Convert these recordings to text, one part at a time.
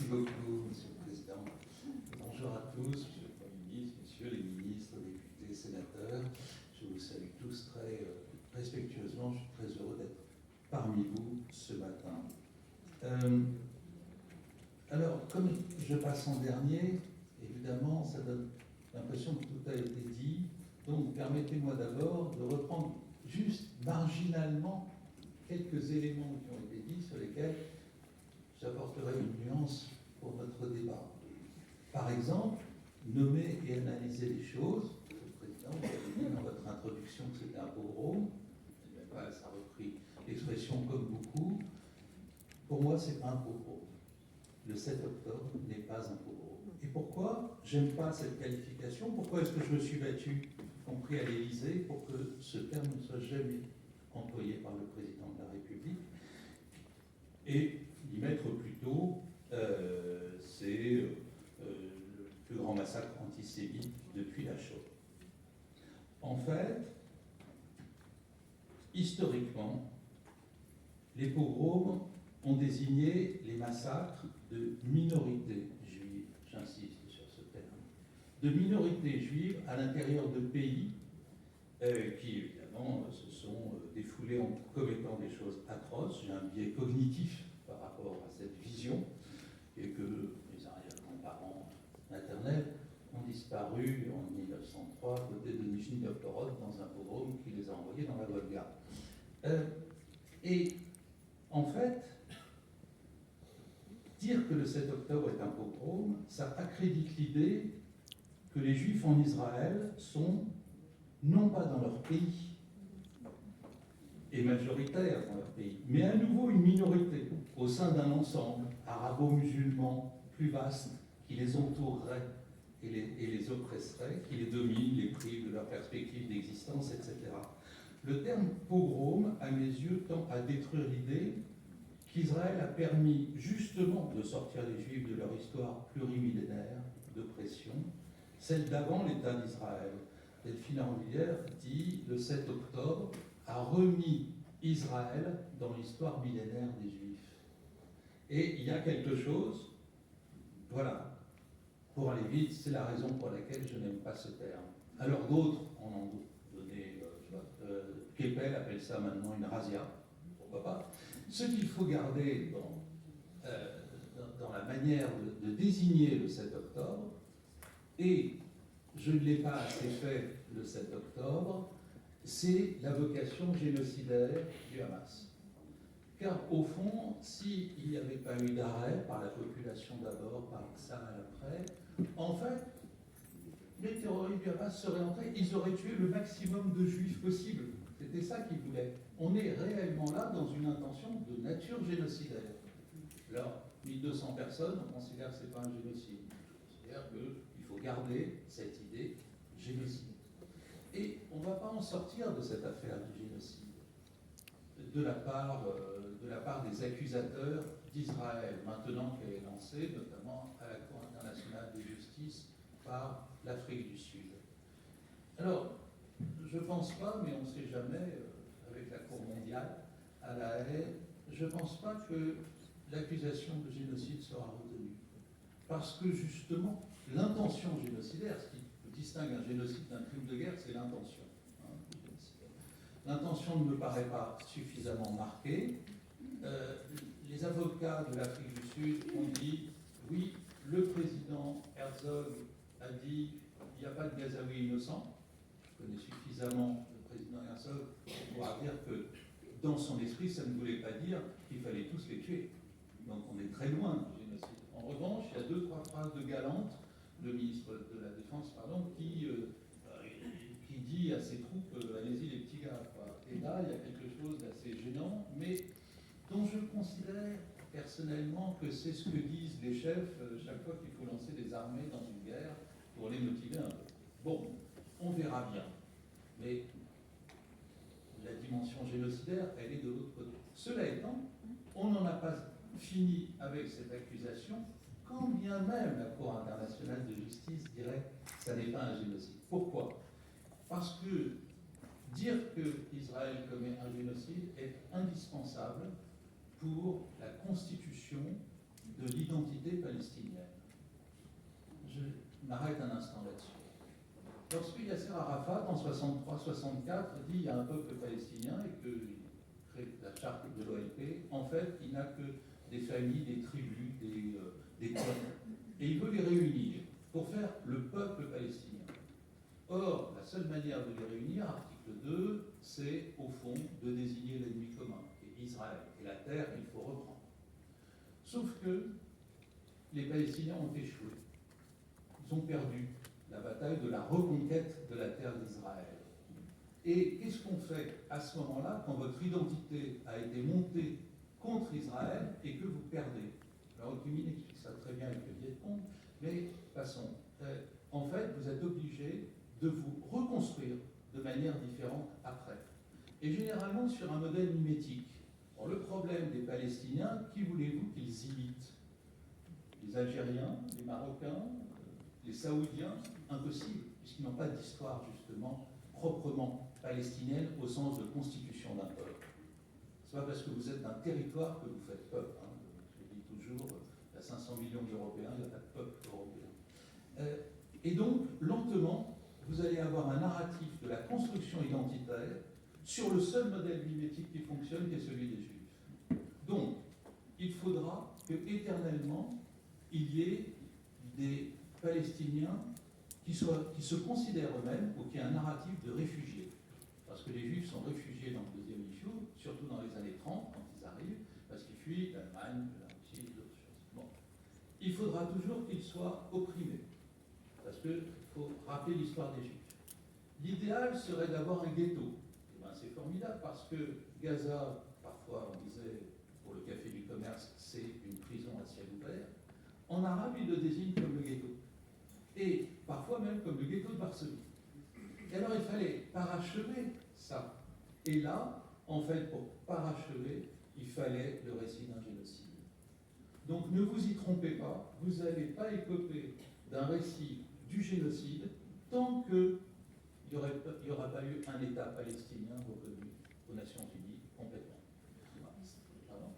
Merci beaucoup, Monsieur le Président. Bonjour à tous, Monsieur le Premier ministre, Messieurs les ministres, députés, sénateurs. Je vous salue tous très respectueusement. Je suis très heureux d'être parmi vous ce matin. Alors, comme je passe en dernier, évidemment, ça donne l'impression que tout a été dit. Donc, permettez-moi d'abord de reprendre juste marginalement quelques éléments qui ont été dits sur lesquels j'apporterai une nuance pour notre débat. Par exemple, nommer et analyser les choses. Le Président, vous avez dit dans votre introduction que c'était un pogrom. Ça a repris l'expression comme beaucoup. Pour moi, ce n'est pas un pogrom. Le 7 octobre n'est pas un pogrom. Et pourquoi j'aime pas cette qualification? Pourquoi est-ce que je me suis battu, y compris à l'Élysée, pour que ce terme ne soit jamais employé par le Président de la République et y mettre plutôt c'est le plus grand massacre antisémite depuis la Shoah. En fait, historiquement, les pogroms ont désigné les massacres de minorités juives, j'insiste sur ce terme, de minorités juives à l'intérieur de pays qui, évidemment, se sont défoulés en commettant des choses atroces. J'ai un biais cognitif par rapport à cette vision, et que mes arrière-grands-parents maternels ont disparu en 1903 à côté de Nijni Novgorod dans un pogrom qui les a envoyés dans la Volga. Et en fait, dire que le 7 octobre est un pogrom, ça accrédite l'idée que les Juifs en Israël sont non pas dans leur pays, et majoritaires dans leur pays, mais à nouveau une minorité au sein d'un ensemble arabo-musulman plus vaste qui les entourerait et les oppresserait, qui les domine, les prive de leur perspective d'existence, etc. Le terme pogrom, à mes yeux, tend à détruire l'idée qu'Israël a permis justement de sortir les Juifs de leur histoire plurimillénaire d'oppression, celle d'avant l'État d'Israël. Delphine Armvillière dit le 7 octobre a remis Israël dans l'histoire millénaire des Juifs. Et il y a quelque chose, voilà, pour aller vite, c'est la raison pour laquelle je n'aime pas ce terme. Alors d'autres en ont donné, Keppel appelle ça maintenant une razzia, pourquoi pas. Ce qu'il faut garder dans la manière de désigner le 7 octobre, et je ne l'ai pas assez fait le 7 octobre, c'est la vocation génocidaire du Hamas. Car au fond, s'il n'y avait pas eu d'arrêt par la population d'abord, par Tsahal après, en fait, les terroristes du Hamas seraient entrés, ils auraient tué le maximum de juifs possible. C'était ça qu'ils voulaient. On est réellement là dans une intention de nature génocidaire. Alors, 1200 personnes, on considère que ce n'est pas un génocide. On considère qu'il faut garder cette idée génocide. Et on ne va pas en sortir de cette affaire du génocide de la part des accusateurs d'Israël, maintenant qu'elle est lancée, notamment à la Cour internationale de justice par l'Afrique du Sud. Alors, je ne pense pas, mais on ne sait jamais, avec la Cour mondiale à La Haye, je ne pense pas que l'accusation de génocide sera retenue. Parce que justement, l'intention génocidaire, ce qui distingue un génocide d'un crime de guerre, c'est l'intention. L'intention ne me paraît pas suffisamment marquée. Les avocats de l'Afrique du Sud ont dit, oui, le président Herzog a dit, il n'y a pas de Gazaouis innocents. Je connais suffisamment le président Herzog pour pouvoir dire que dans son esprit, ça ne voulait pas dire qu'il fallait tous les tuer. Donc on est très loin du génocide. En revanche, il y a 2-3 phrases de Galante, le ministre de la Défense, qui dit à ses troupes allez-y les petits gars, quoi. Et là, il y a quelque chose d'assez gênant, mais dont je considère personnellement que c'est ce que disent les chefs chaque fois qu'il faut lancer des armées dans une guerre pour les motiver un peu. Bon, on verra bien. Mais la dimension génocidaire, elle est de l'autre côté. Cela étant, on n'en a pas fini avec cette accusation, quand bien même la Cour internationale de justice dirait que ça n'est pas un génocide. Pourquoi ? Parce que dire qu'Israël commet un génocide est indispensable pour la constitution de l'identité palestinienne. Je m'arrête un instant là-dessus. Lorsque Yasser Arafat, en 63-64, dit qu'il y a un peuple palestinien et qu'il crée la charte de l'OLP, en fait, il n'a que des familles, des tribus, des clans. Et il veut les réunir pour faire le peuple palestinien. Or, la seule manière de les réunir, article 2, c'est au fond de désigner l'ennemi commun, qui est Israël. Et la terre, il faut reprendre. Sauf que les Palestiniens ont échoué. Ils ont perdu la bataille de la reconquête de la terre d'Israël. Et qu'est-ce qu'on fait à ce moment-là, quand votre identité a été montée contre Israël et que vous perdez? Alors, Ho Chi Minh explique ça très bien avec le Viet Cong, mais passons. En fait, vous êtes obligé de vous reconstruire de manière différente après. Et généralement sur un modèle mimétique. Bon, le problème des Palestiniens, qui voulez-vous qu'ils imitent? Les Algériens, les Marocains, les Saoudiens? Impossible, puisqu'ils n'ont pas d'histoire justement proprement palestinienne au sens de constitution d'un peuple. Ce n'est pas parce que vous êtes d'un territoire que vous faites peuple. Hein. Je dis toujours, il y a 500 millions d'Européens, il n'y a pas de peuple européen. Et donc, lentement, vous allez avoir un narratif de la construction identitaire sur le seul modèle mimétique qui fonctionne, qui est celui des Juifs. Donc, il faudra que, éternellement, il y ait des Palestiniens qui se considèrent eux-mêmes ou qui aient un narratif de réfugiés. Parce que les Juifs sont réfugiés dans le deuxième issue, surtout dans les années 30, quand ils arrivent, parce qu'ils fuient l'Allemagne, la Russie, d'autres choses. Bon. Il faudra toujours qu'ils soient opprimés. Parce qu'il faut rappeler l'histoire des Juifs. L'idéal serait d'avoir un ghetto. Et ben, c'est formidable parce que Gaza, parfois on disait pour le Café du Commerce, c'est une prison à ciel ouvert. En arabe, il le désigne comme le ghetto. Et parfois même comme le ghetto de Varsovie. Et alors il fallait parachever ça. Et là, en fait, pour parachever, il fallait le récit d'un génocide. Donc ne vous y trompez pas, vous n'allez pas écoper d'un récit du génocide tant qu'il n'y aura pas eu un État palestinien reconnu aux Nations Unies complètement. Pardon ?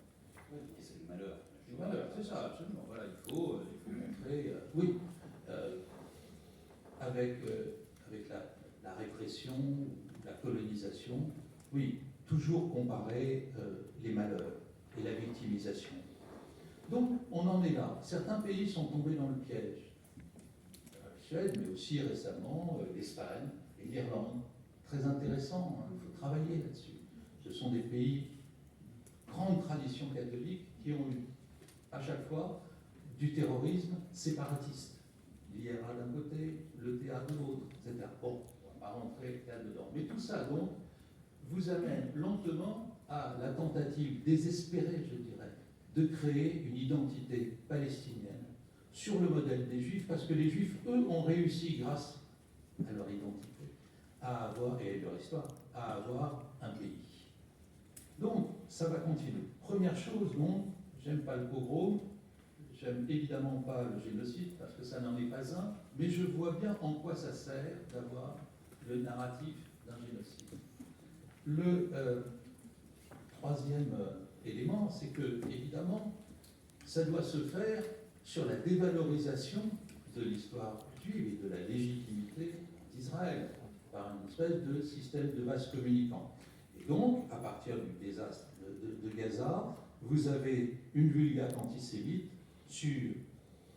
Oui, c'est le malheur. Le malheur, c'est ça, absolument. Voilà, il faut montrer. Oui, avec la répression, la colonisation, oui, toujours comparer les malheurs et la victimisation. Donc, on en est là. Certains pays sont tombés dans le piège. La Suède, mais aussi récemment l'Espagne et l'Irlande. Très intéressant, hein, il faut travailler là-dessus. Ce sont des pays, grandes traditions catholiques, qui ont eu à chaque fois du terrorisme séparatiste. L'IRA d'un côté, le théâtre de l'autre, etc. Bon, on va pas rentrer là-dedans. Mais tout ça, donc, vous amène lentement à la tentative désespérée, je dirais, de créer une identité palestinienne sur le modèle des Juifs, parce que les Juifs, eux, ont réussi, grâce à leur identité, à avoir, et à leur histoire, à avoir un pays. Donc, ça va continuer. Première chose, donc, j'aime pas le pogrom, j'aime évidemment pas le génocide, parce que ça n'en est pas un, mais je vois bien en quoi ça sert d'avoir le narratif d'un génocide. Le troisième élément, c'est que, évidemment, ça doit se faire sur la dévalorisation de l'histoire juive et de la légitimité d'Israël, par une espèce de système de vase communicant. Et donc, à partir du désastre de Gaza, vous avez une vulgate antisémite sur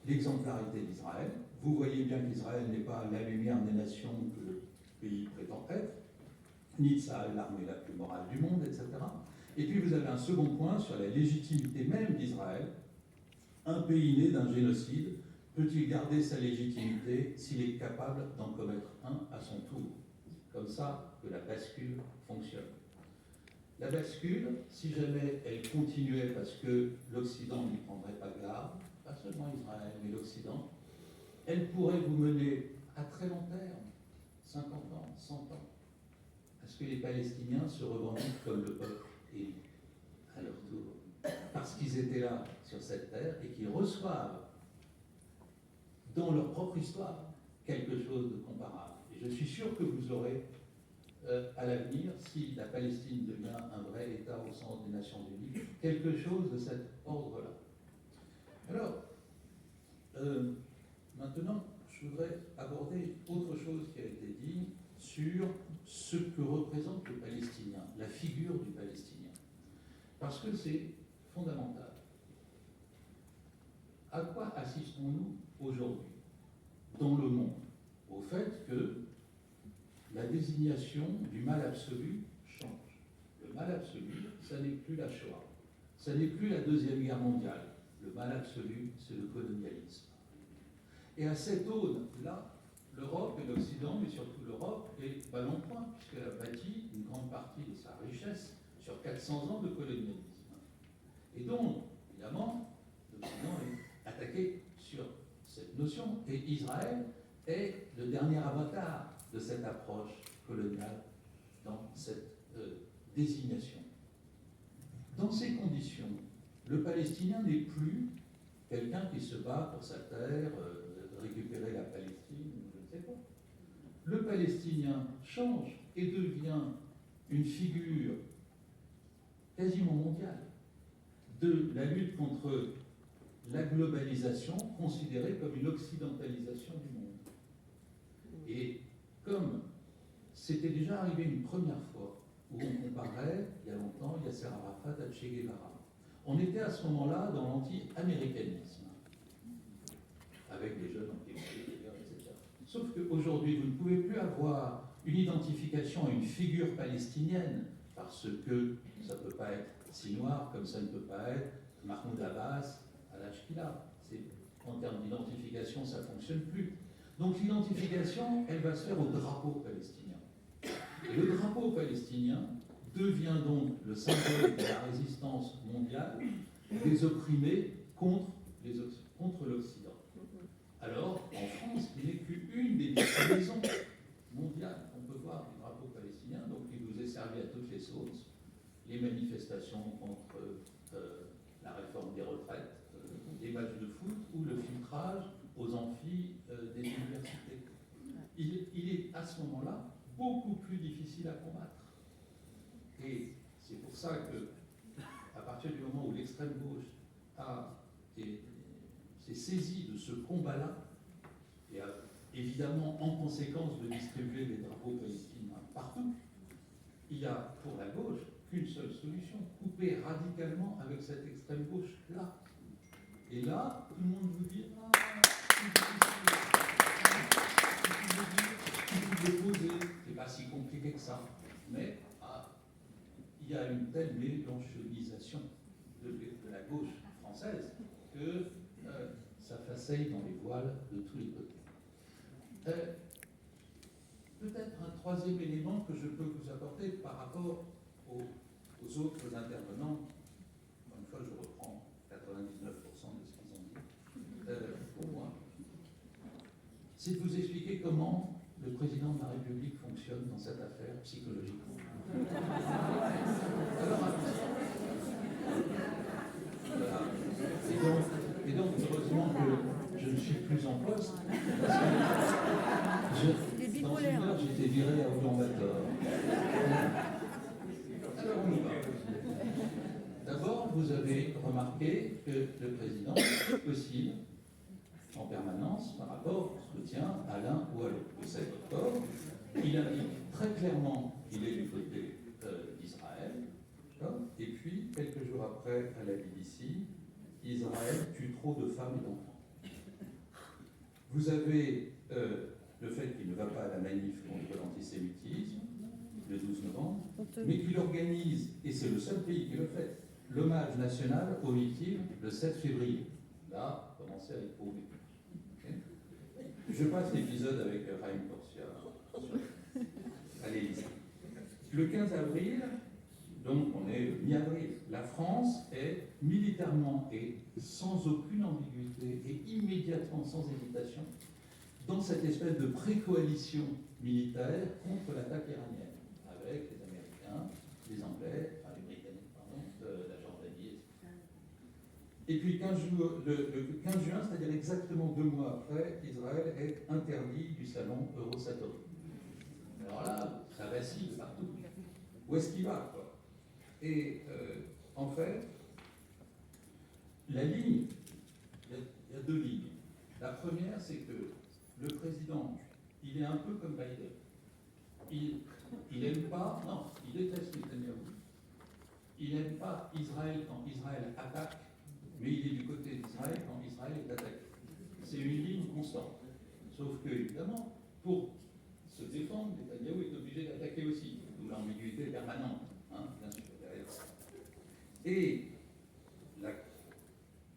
l'exemplarité d'Israël. Vous voyez bien qu'Israël n'est pas la lumière des nations que le pays prétend être, ni Tsahal, l'armée la plus morale du monde, etc. Et puis vous avez un second point sur la légitimité même d'Israël. Un pays né d'un génocide peut-il garder sa légitimité s'il est capable d'en commettre un à son tour? C'est comme ça que la bascule fonctionne. La bascule, si jamais elle continuait parce que l'Occident n'y prendrait pas garde, pas seulement Israël, mais l'Occident, elle pourrait vous mener à très long terme, 50 ans, 100 ans, à ce que les Palestiniens se revendiquent comme le peuple élu à leur tour, parce qu'ils étaient là sur cette terre et qu'ils reçoivent dans leur propre histoire quelque chose de comparable. Et je suis sûr que vous aurez à l'avenir, si la Palestine devient un vrai État au sens des Nations Unies, quelque chose de cet ordre-là. sur ce que représente le Palestinien, la figure du Palestinien. Parce que c'est fondamental. À quoi assistons-nous aujourd'hui dans le monde? Au fait que la désignation du mal absolu change. Le mal absolu, ça n'est plus la Shoah, ça n'est plus la Deuxième Guerre mondiale. Le mal absolu, c'est le colonialisme. Et à cette aune-là, l'Europe et l'Occident, mais surtout l'Europe, est ballon point, puisqu'elle a bâti une grande partie de sa richesse sur 400 ans de colonialisme. Et donc, évidemment, l'Occident est attaqué sur cette notion, et Israël est le dernier avatar de cette approche coloniale dans cette désignation. Dans ces conditions, le Palestinien n'est plus quelqu'un qui se bat pour sa terre, récupérer la Palestine, je ne sais pas. Le Palestinien change et devient une figure quasiment mondiale de la lutte contre la globalisation considérée comme une occidentalisation du monde. Et comme c'était déjà arrivé une première fois, où on comparait, il y a longtemps, Yasser Arafat à Che Guevara, on était à ce moment-là dans l'anti-américanisme, avec des jeunes anti-américains, etc. Sauf qu'aujourd'hui, vous ne pouvez plus avoir une identification à une figure palestinienne, parce que ça ne peut pas être si noir comme ça ne peut pas être Mahmoud Abbas à l'âge qu'il a. En termes d'identification, ça ne fonctionne plus. Donc l'identification, elle va se faire au drapeau palestinien. Et le drapeau palestinien devient donc le symbole de la résistance mondiale des opprimés contre l'Occident. Alors, en France, il n'est qu'une des déclinaisons mondiales qu'on peut voir du drapeau palestinien, donc il nous est servi à toutes les sauces, les manifestations contre la réforme des retraites, les matchs de foot ou le filtrage aux amphis des universités. Il est à ce moment-là beaucoup plus difficile à combattre. Et c'est pour ça que, à partir du moment où l'extrême gauche s'est saisie de ce combat-là, et a évidemment en conséquence de distribuer des drapeaux palestiniens partout, il n'y a pour la gauche qu'une seule solution, couper radicalement avec cette extrême gauche-là. Et là, tout le monde vous dit « Ah, c'est posé, c'est pas si compliqué que ça. » Mais il y a une telle mélanchonisation de la gauche française que ça faceille dans les voiles de tous les côtés. Peut-être un troisième élément que je peux vous apporter par rapport aux autres intervenants. Encore une fois, je reprends 99% de ce qu'ils ont dit, pour moi. C'est de vous expliquer comment le président de la République fonctionne dans cette affaire psychologiquement. Alors, voilà. Et donc, heureusement que je ne suis plus en poste, parce que dans une heure, j'étais viré à Oulan-Bator. Alors, on y va. D'abord, vous avez remarqué que le président oscille en permanence par rapport au soutien à l'un ou à l'autre. Le 7 octobre, il indique très clairement qu'il est du côté d'Israël. Et puis, quelques jours après, à la BBC, Israël tue trop de femmes et d'enfants. Vous avez le fait qu'il ne va pas à la manif contre l'antisémitisme, le 12 novembre, mais qu'il organise, et c'est le seul pays qui le fait, l'hommage national aux victimes le 7 février. Là, commencez à être pauvre. Je passe l'épisode avec Raïm Corsia à l'Élysée. Le 15 avril, donc on est mi-avril, la France est militairement et sans aucune ambiguïté et immédiatement sans hésitation dans cette espèce de pré-coalition militaire contre l'attaque iranienne, avec les Américains, les Anglais, enfin les Britanniques, pardon, la Jordanie, etc. Et puis le 15 juin, c'est-à-dire exactement 2 mois après, Israël est interdit du salon Eurosatory. Alors là, ça vacille partout. Où est-ce qu'il va, quoi? Et en fait, la ligne, il y a 2 lignes. La première, c'est que le président, il est un peu comme Biden. il n'aime pas, non, il déteste Netanyahou. Il n'aime pas Israël quand Israël attaque, mais il est du côté d'Israël quand Israël est attaqué. C'est une ligne constante. Sauf que, évidemment, pour se défendre, Netanyahou est obligé d'attaquer aussi, d'où l'ambiguïté permanente, hein, bien sûr, derrière ça. Et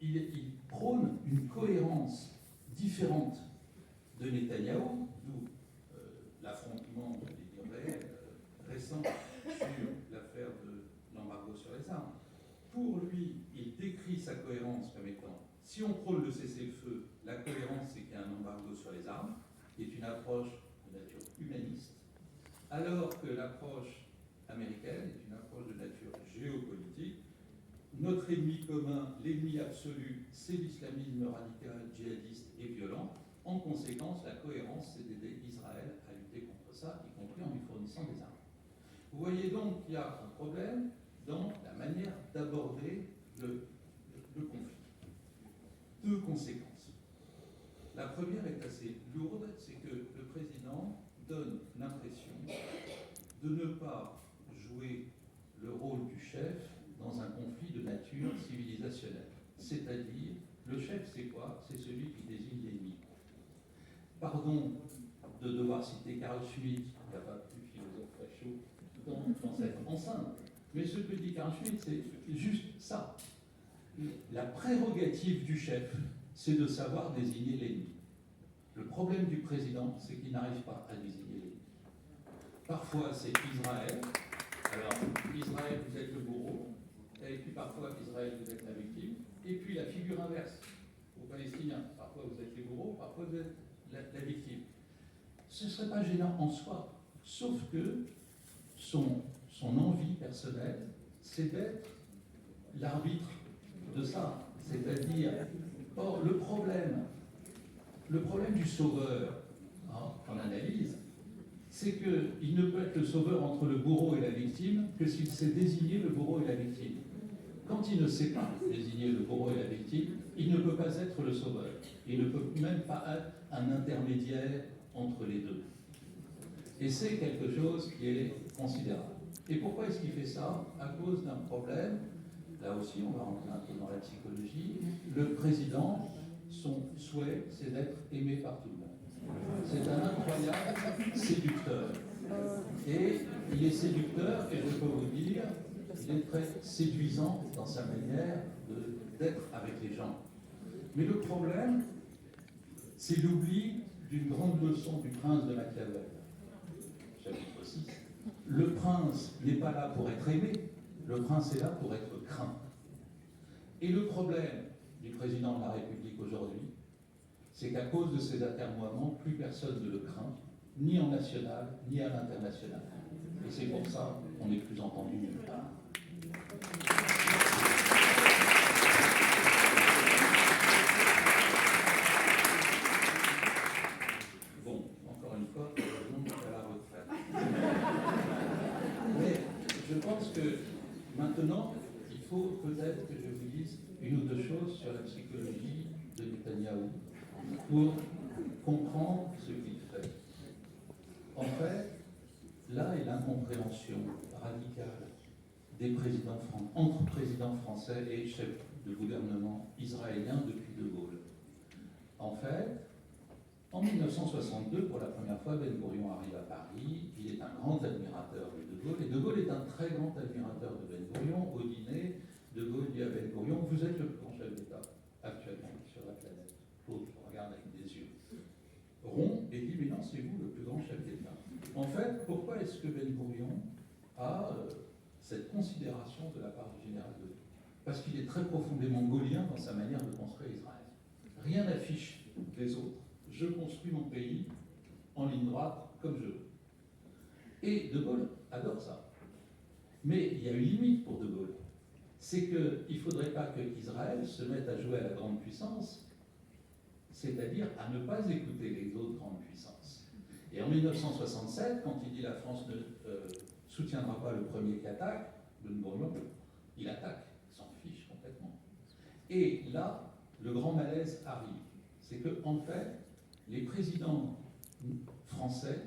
il prône une cohérence différente de Netanyahou, d'où l'affrontement, je dirais, récent sur l'affaire de l'embargo sur les armes. Pour lui, il décrit sa cohérence comme étant, si on prône le cessez-le-feu, la cohérence, c'est qu'il y a un embargo sur les armes, qui est une approche de nature humaniste, alors que l'approche américaine est une approche de nature géopolitique. Notre ennemi commun, l'ennemi absolu, c'est l'islamisme radical, djihadiste et violent. En conséquence, la cohérence, c'est d'aider Israël à lutter contre ça, y compris en lui fournissant des armes. Vous voyez donc qu'il y a un problème dans la manière d'aborder le conflit. Deux conséquences. La première est assez lourde, c'est que le président donne l'impression de ne pas jouer le rôle du chef dans un conflit de nature civilisationnelle. C'est-à-dire, le chef, c'est quoi? C'est celui qui désigne l'ennemi. Pardon de devoir citer Carl Schmitt, il n'y a pas plus philosophe facho dans cette enceinte, mais ce que dit Carl Schmitt, c'est juste ça. La prérogative du chef, c'est de savoir désigner l'ennemi. Le problème du président, c'est qu'il n'arrive pas à désigner l'ennemi. Parfois, c'est Israël. Alors, Israël, vous êtes le bourreau, et puis parfois, Israël, vous êtes la victime, et puis la figure inverse, aux Palestiniens. Parfois, vous êtes les bourreaux, parfois, vous êtes la victime. Ce ne serait pas gênant en soi, sauf que son envie personnelle, c'est d'être l'arbitre de ça. C'est-à-dire, or, le problème du sauveur, hein, en analyse, c'est qu'il ne peut être le sauveur entre le bourreau et la victime que s'il sait désigner le bourreau et la victime. Quand il ne sait pas désigner le bourreau et la victime, il ne peut pas être le sauveur. Il ne peut même pas être un intermédiaire entre les deux. Et c'est quelque chose qui est considérable. Et pourquoi est-ce qu'il fait ça? À cause d'un problème. Là aussi, on va rentrer un peu dans la psychologie. Le président, son souhait, c'est d'être aimé par tout le monde. C'est un incroyable séducteur. Et il est séducteur, et je peux vous dire, il est très séduisant dans sa manière d'être avec les gens. Mais le problème, c'est l'oubli d'une grande leçon du prince de Machiavel. Chapitre 6. Le prince n'est pas là pour être aimé, le prince est là pour être craint. Et le problème du président de la République aujourd'hui, c'est qu'à cause de ces atermoiements, plus personne ne le craint, ni en national, ni à l'international. Et c'est pour ça qu'on n'est plus entendu nulle part. Bon, encore une fois, je monte à la retraite. Mais je pense que maintenant, il faut peut-être que je vous dise une ou deux choses sur la psychologie de Netanyahou pour comprendre ce qu'il fait. En fait, là est l'incompréhension radicale des présidents entre présidents français et chefs de gouvernement israélien depuis De Gaulle. En fait, en 1962, pour la première fois, Ben Gourion arrive à Paris. Il est un grand admirateur de De Gaulle, et De Gaulle est un très grand admirateur de Ben Gourion. Au dîner, De Gaulle dit à Ben Gourion: vous êtes le plus grand chef d'État actuellement sur la planète. L'autre regarde avec des yeux ronds et dit: mais non, c'est vous le plus grand chef d'État. En fait, pourquoi est-ce que Ben Gourion a cette considération de la part du général de Gaulle? Parce qu'il est très profondément gaullien dans sa manière de construire Israël. Rien n'affiche les autres. Je construis mon pays en ligne droite comme je veux. Et De Gaulle adore ça. Mais il y a une limite pour De Gaulle. C'est qu'il ne faudrait pas qu'Israël se mette à jouer à la grande puissance, c'est-à-dire à ne pas écouter les autres grandes puissances. Et en 1967, quand il dit la France ne soutiendra pas le premier qui attaque, Ben Gourion, il attaque, il s'en fiche complètement. Et là, le grand malaise arrive. C'est que, en fait, les présidents français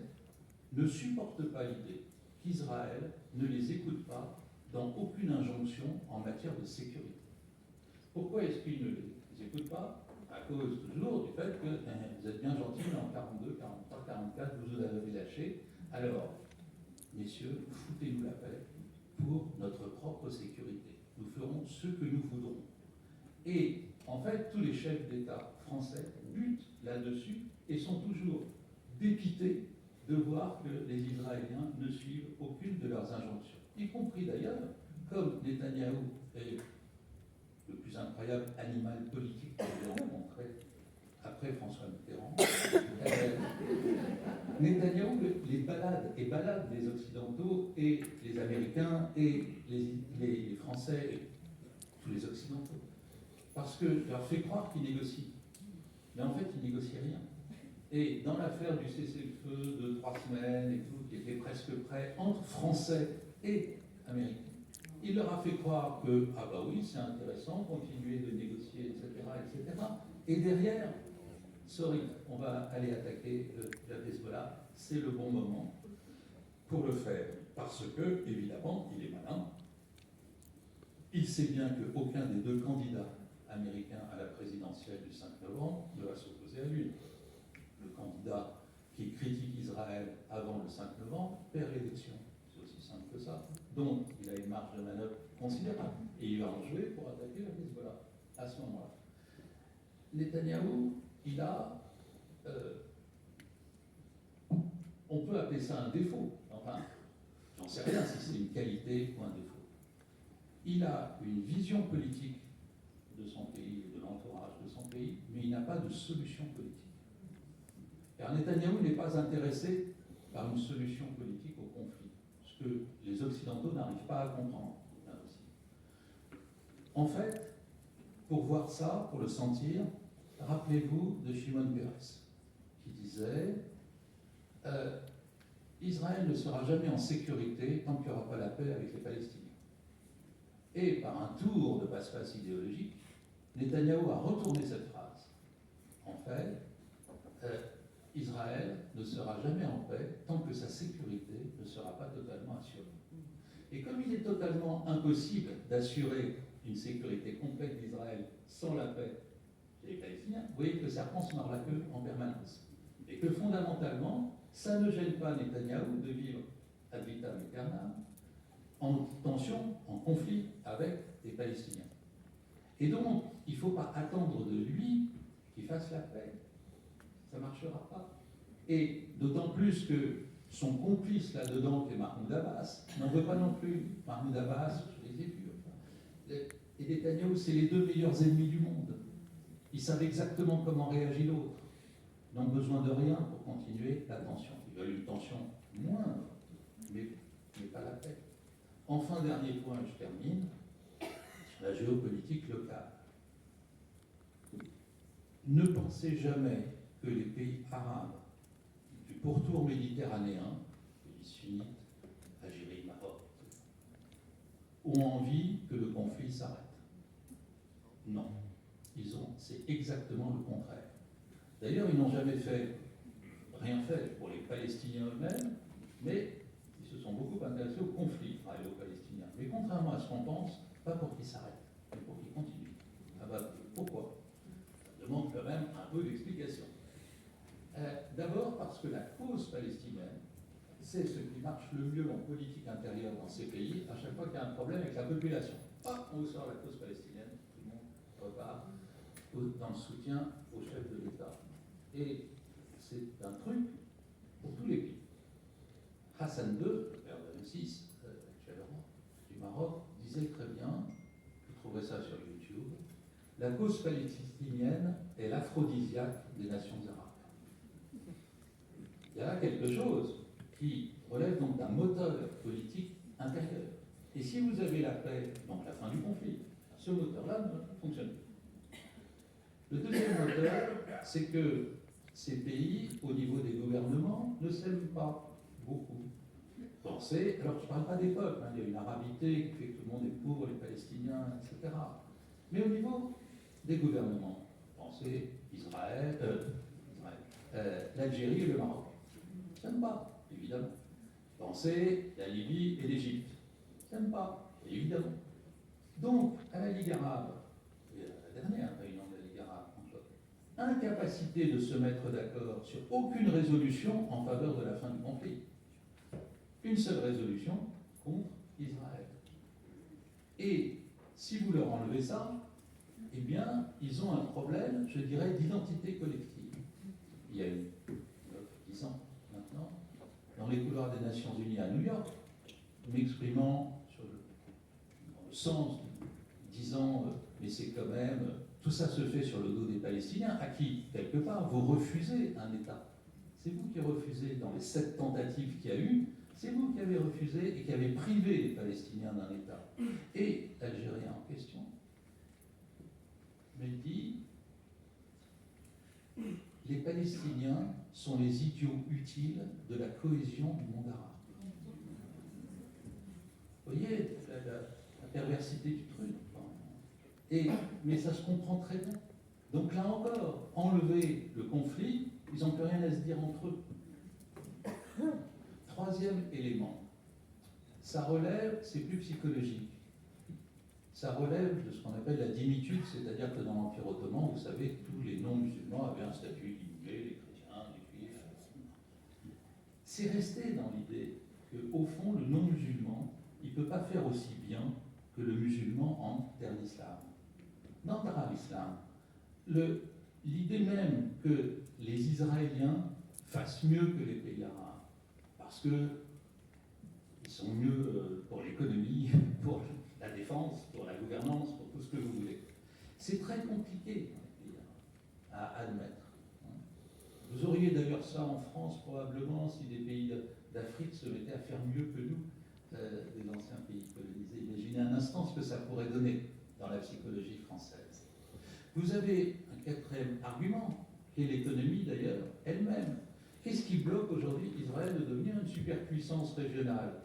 ne supportent pas l'idée qu'Israël ne les écoute pas dans aucune injonction en matière de sécurité. Pourquoi est-ce qu'ils ne les écoutent pas? À cause toujours du fait que vous êtes bien gentils, mais en 42, 43, 44, vous avez lâché. Alors, messieurs, foutez-nous la paix pour notre propre sécurité. Nous ferons ce que nous voudrons. Et en fait, tous les chefs d'État français butent là-dessus et sont toujours dépités de voir que les Israéliens ne suivent aucune de leurs injonctions. Y compris d'ailleurs, comme Netanyahou est le plus incroyable animal politique que j'ai rencontré après François Mitterrand, Netanyahou les balade des Occidentaux et les Américains et les Français et tous les Occidentaux. Parce que leur fait croire qu'ils négocient. Mais en fait, ils négocient rien. Et dans l'affaire du cessez-le-feu de 3 semaines et tout, qui était presque prêt entre Français et Américains, il leur a fait croire que, ah bah oui, c'est intéressant, continuer de négocier, etc., etc. Et derrière, sorry, on va aller attaquer la Hezbollah, c'est le bon moment pour le faire. Parce que, évidemment, il est malin. Il sait bien qu'aucun des deux candidats américains à la présidentielle du 5 novembre ne va s'opposer à lui. Le candidat qui critique Israël avant le 5 novembre perd l'élection. C'est aussi simple que ça. Donc, il a une marge de manœuvre considérable. Et il va en jouer pour attaquer la Hezbollah à ce moment-là. Netanyahou, il a... on peut appeler ça un défaut. Enfin, j'en sais rien si c'est une qualité ou un défaut. Il a une vision politique de son pays, de l'entourage de son pays, mais il n'a pas de solution politique. Car Netanyahou n'est pas intéressé par une solution politique au conflit, ce que les Occidentaux n'arrivent pas à comprendre, là aussi. En fait, pour voir ça, pour le sentir, rappelez-vous de Shimon Peres, qui disait Israël ne sera jamais en sécurité tant qu'il n'y aura pas la paix avec les Palestiniens. Et par un tour de passe-passe idéologique, Netanyahou a retourné cette phrase. En fait, Israël ne sera jamais en paix tant que sa sécurité ne sera pas totalement assurée. Et comme il est totalement impossible d'assurer une sécurité complète d'Israël sans la paix chez les Palestiniens, vous voyez que le serpent se mord la queue en permanence. Et que fondamentalement, ça ne gêne pas Netanyahou de vivre ad vitam aeternam en tension, en conflit avec les Palestiniens. Et donc, il ne faut pas attendre de lui qu'il fasse la paix. Ça ne marchera pas. Et d'autant plus que son complice là-dedans, qui est Mahmoud Abbas, n'en veut pas non plus. Mahmoud Abbas, je les ai vus. Et Netanyahou, c'est les deux meilleurs ennemis du monde. Ils savent exactement comment réagit l'autre. Ils n'ont besoin de rien pour continuer la tension. Ils veulent une tension moindre, mais pas la paix. Enfin, dernier point, et je termine, sur la géopolitique locale. Ne pensez jamais que les pays arabes du pourtour méditerranéen, pays sunnites, Algérie, Maroc, ont envie que le conflit s'arrête. Non. C'est exactement le contraire. D'ailleurs, ils n'ont jamais rien fait pour les Palestiniens eux-mêmes, mais ils se sont beaucoup intéressés au conflit israélo-palestinien. Mais contrairement à ce qu'on pense, pas pour qu'ils s'arrêtent, mais pour qu'ils continuent. Ah bah, pourquoi? Ça demande quand même un peu d'explication. D'abord parce que la cause palestinienne, c'est ce qui marche le mieux en politique intérieure dans ces pays, à chaque fois qu'il y a un problème avec la population. Ah, on vous sort la cause palestinienne, tout le monde repart dans le soutien au chef de l'État. Et c'est un truc pour tous les pays. Hassan II, le père de M6, actuellement, du Maroc, disait très bien, vous trouverez ça sur YouTube, la cause palestinienne est l'aphrodisiaque des nations arabes. Il y a là quelque chose qui relève donc d'un moteur politique intérieur. Et si vous avez la paix, donc la fin du conflit, ce moteur-là ne fonctionne plus. Le deuxième moteur, c'est que ces pays, au niveau des gouvernements, ne s'aiment pas beaucoup. Pensez, alors je ne parle pas des peuples, il y a une arabité qui fait que tout le monde est pour les Palestiniens, etc. Mais au niveau des gouvernements, pensez Israël, l'Algérie et le Maroc. Ça ne va pas. évidemment. Pensez la Libye et l'Égypte. Ça n'aime pas, évidemment. Donc, à la Ligue arabe, et à la dernière réunion de la Ligue arabe, incapacité de se mettre d'accord sur aucune résolution en faveur de la fin du conflit. Une seule résolution contre Israël. Et si vous leur enlevez ça, eh bien, ils ont un problème, je dirais, d'identité collective. Il y a eu 10 ans maintenant, dans les couloirs des Nations Unies à New York, m'exprimant dans le sens, disant, mais c'est quand même, tout ça se fait sur le dos des Palestiniens, à qui, quelque part, vous refusez un État. C'est vous qui refusez, dans les 7 tentatives qu'il y a eu, c'est vous qui avez refusé et qui avez privé les Palestiniens d'un État. Et l'Algérien en question me dit, les Palestiniens sont les idiots utiles de la cohésion du monde arabe. Vous voyez la perversité du truc. Mais ça se comprend très bien. Donc là encore, enlever le conflit, ils n'ont plus rien à se dire entre eux. Troisième élément, ça relève, c'est plus psychologique. Ça relève de ce qu'on appelle la dimitude, c'est-à-dire que dans l'Empire ottoman, vous savez, tous les non-musulmans avaient un statut d'immigrés, les chrétiens, les juifs. C'est resté dans l'idée qu'au fond, le non-musulman, il ne peut pas faire aussi bien que le musulman en terre d'islam. Dans Dar al-Islam, l'idée même que les Israéliens fassent mieux que les pays arabes, parce qu'ils sont mieux pour l'économie, pour la défense, pour la gouvernance, pour tout ce que vous voulez. C'est très compliqué à admettre. Vous auriez d'ailleurs ça en France probablement si des pays d'Afrique se mettaient à faire mieux que nous, des anciens pays colonisés. Imaginez un instant ce que ça pourrait donner dans la psychologie française. Vous avez un quatrième argument, qui est l'économie d'ailleurs elle-même. Qu'est-ce qui bloque aujourd'hui Israël de devenir une superpuissance régionale?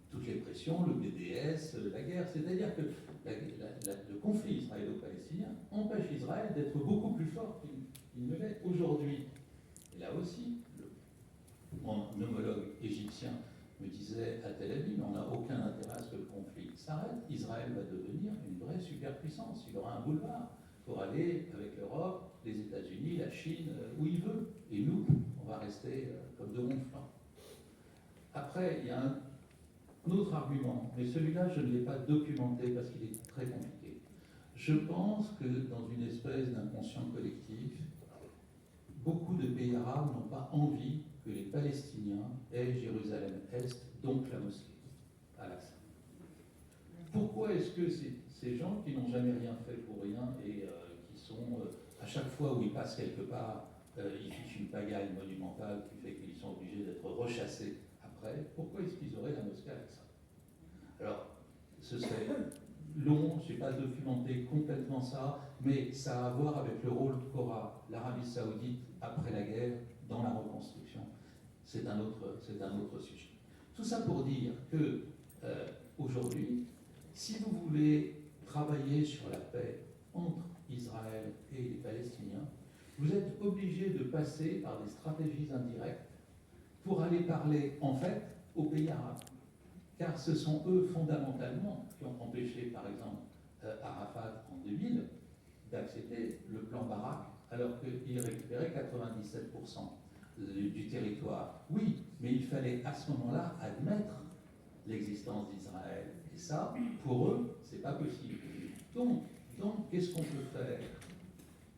Toutes les pressions, le BDS, la guerre. C'est-à-dire que le conflit israélo-palestinien empêche Israël d'être beaucoup plus fort qu'il ne l'est aujourd'hui. Et là aussi, mon homologue égyptien me disait à Tel Aviv, on n'a aucun intérêt à ce que le conflit s'arrête. Israël va devenir une vraie superpuissance. Il aura un boulevard pour aller avec l'Europe, les États-Unis, la Chine, où il veut. Et nous, on va rester comme de bons flancs. Après, il y a un autre argument, mais celui-là, je ne l'ai pas documenté parce qu'il est très compliqué. Je pense que dans une espèce d'inconscient collectif, beaucoup de pays arabes n'ont pas envie que les Palestiniens aient Jérusalem-Est, donc la mosquée, à Al-Aqsa. Pourquoi est-ce que ces gens qui n'ont jamais rien fait pour rien et qui sont, à chaque fois où ils passent quelque part, ils fichent une pagaille monumentale qui fait qu'ils sont obligés d'être rechassés après, pourquoi est-ce qu'ils auraient la mosquée à Al-Aqsa? Alors, ce serait long, je n'ai pas documenté complètement ça, mais ça a à voir avec le rôle qu'aura l'Arabie Saoudite après la guerre dans la reconstruction. C'est un autre sujet. Tout ça pour dire que aujourd'hui, si vous voulez travailler sur la paix entre Israël et les Palestiniens, vous êtes obligé de passer par des stratégies indirectes pour aller parler en fait aux pays arabes. Car ce sont eux fondamentalement qui ont empêché, par exemple, Arafat en 2000 d'accepter le plan Barak, alors qu'il récupérait 97% du territoire. Oui, mais il fallait à ce moment-là admettre l'existence d'Israël. Et ça, pour eux, c'est pas possible. Donc qu'est-ce qu'on peut faire?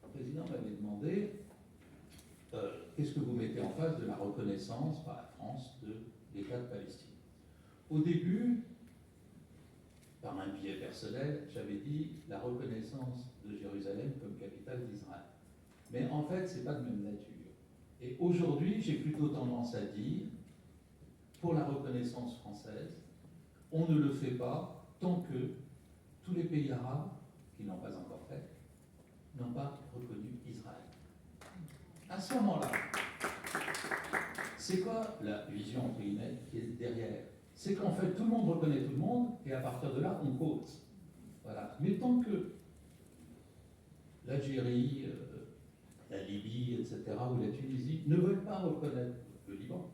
Le président m'avait demandé qu'est-ce que vous mettez en face de la reconnaissance par la France de l'État de Palestine. Au début, par un biais personnel, j'avais dit la reconnaissance de Jérusalem comme capitale d'Israël. Mais en fait, ce n'est pas de même nature. Et aujourd'hui, j'ai plutôt tendance à dire, pour la reconnaissance française, on ne le fait pas tant que tous les pays arabes, qui n'ont pas encore fait, n'ont pas reconnu Israël. À ce moment-là, c'est quoi la vision entre guillemets qui est derrière? C'est qu'en fait, tout le monde reconnaît tout le monde, et à partir de là, on cause. Voilà. Mais tant que l'Algérie, la Libye, etc., ou la Tunisie ne veulent pas reconnaître le Liban,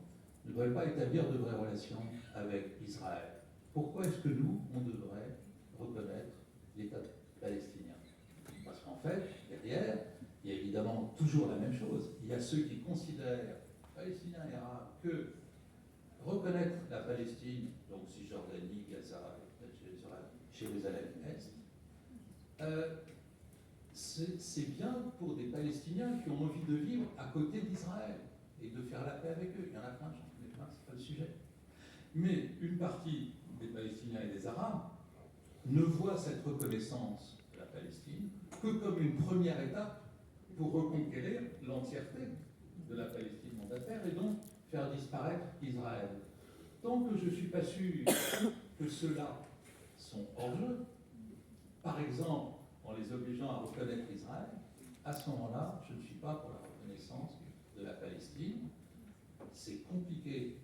ne veulent pas établir de vraies relations avec Israël. Pourquoi est-ce que nous, on devrait reconnaître l'État palestinien? Parce qu'en fait, derrière, il y a évidemment toujours la même chose. Il y a ceux qui considèrent, Palestiniens et Arabes, que reconnaître la Palestine, donc Cisjordanie, Gaza, Jérusalem-Est, c'est bien pour des Palestiniens qui ont envie de vivre à côté d'Israël et de faire la paix avec eux. Il y en a plein, j'en connais plein, c'est pas le sujet. Mais une partie des Palestiniens et des Arabes ne voit cette reconnaissance de la Palestine que comme une première étape pour reconquérir l'entièreté de la Palestine mandataire et donc faire disparaître Israël. Tant que je ne suis pas sûr que ceux-là sont hors jeu, par exemple en les obligeant à reconnaître Israël, à ce moment-là, je ne suis pas pour la reconnaissance de la Palestine. C'est compliqué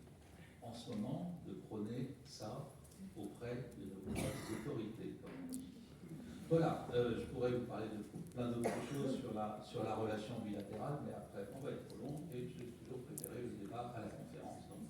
en ce moment de prôner ça auprès de nos autorités, comme on dit. Voilà, je pourrais vous parler de plein d'autres choses sur la relation bilatérale, mais après, on va être trop long et j'ai toujours préféré le débat à la conférence. Donc,